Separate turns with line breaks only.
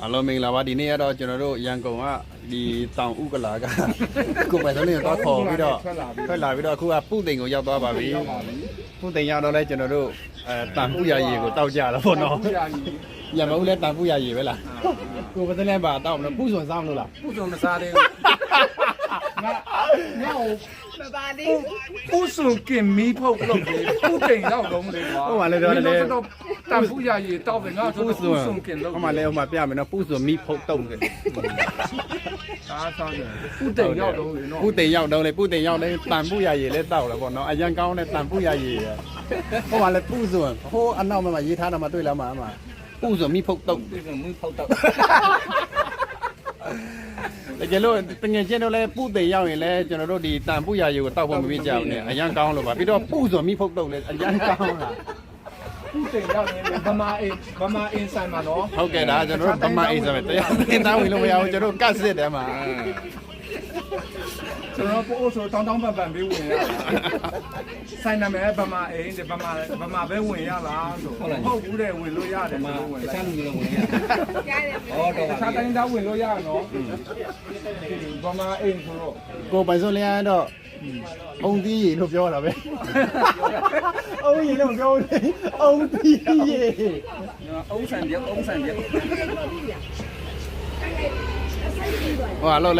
အားလုံးမင်္ဂလာပါဒီနေ့ကတော့ကျွန်တော်တို့ရန်ကုန်ကဒီတောင်ဥက္ကလာကကိုပိုင်စုံလေးတော့ခေါ်ပြီးတော့ထွက်လာပြီးတော့အခုကပုသိမ်ကိုရောက်သွားပါပြီပုသိမ်ရောက်တော့လဲကျွန်တော်တို့တန်ပူရရေကိုတောက်ကြတော့ဗောနော်ညမဦးလဲတန်ပူရရေပဲလားကိုပစလဲပါတောက်မလို့ပုစွန်စားမလို့လားပုစွန်မစားသေးဘူး
ငါ不是给米泡弄的，不等要弄的嘛。
ဟုတ်ပါလေတော့လေ
但不要也到本那说不送给弄。
ဟိုမှာလဲဟိုမှာပြမယ်နော်ပုစွန်မိဖုတ်တုံးတယ်
啊，当然，不等要弄的喏。
ပုသိမ်ရောက်တော့လေပုသိမ်ရောက်လဲတန်ပူရရေလဲတောက်တယ်ဗောနော်အရန်ကောင်းတဲ့တန်ပူရရေဟိုမှာလဲပုစွန်ဟိုအနောက်မှာရေးထားတာမှတွေ့လားမှာပုစွန်မိဖုတ်တုံး
这个米泡到。
တကယ်လို့တငယ်ချင်းတို့လည်းပုသိမ်ရောက်ရင်လည်းကျွန်တော်တို့ဒီတန်ပူရရေကိုတောက်ဖို့မပြီးကြဘူးနဲ့အရန်ကောင်းလို့ပါပြီးတော့ပုစွန်မိဖုတ်တုံးလဲအရန်ကောင်းလား
不等要弄的，妈妈因山嘛喏。
ဟုတ်ကဲ့ဒါကျွန်တော်တို့ဗမာအိမ်ဆိုပဲတရားသင်သားဝင်လို့မရဘူးကျွန်တော်ကတ်စစ်တယ်မှာ
ကျွန်တော်ပို့ဆိုတောင်းတောင်းပန်ပန်ပေးဝင်ရတာဆိုင်နာမည်ဗမာအိမ်တဲ့ဗမာပဲဝင်ရလားဆိုဟုတ်ဘူးတဲ့ဝင်လို့ရတယ်မှာတခြားလူတွေဝင်ရဟောတော့တခြားတိုင်းသားဝင်လို့ရနော်ဗမာအိမ်ဆိုတော့
ကိုပိုင်စုံလျာတော့အုံသီးရေလို့ပြောတာပဲအုံရေလို့ပြောတယ်အုံသီးရေ
အုံးဆန်ပြက်
ဟောလို့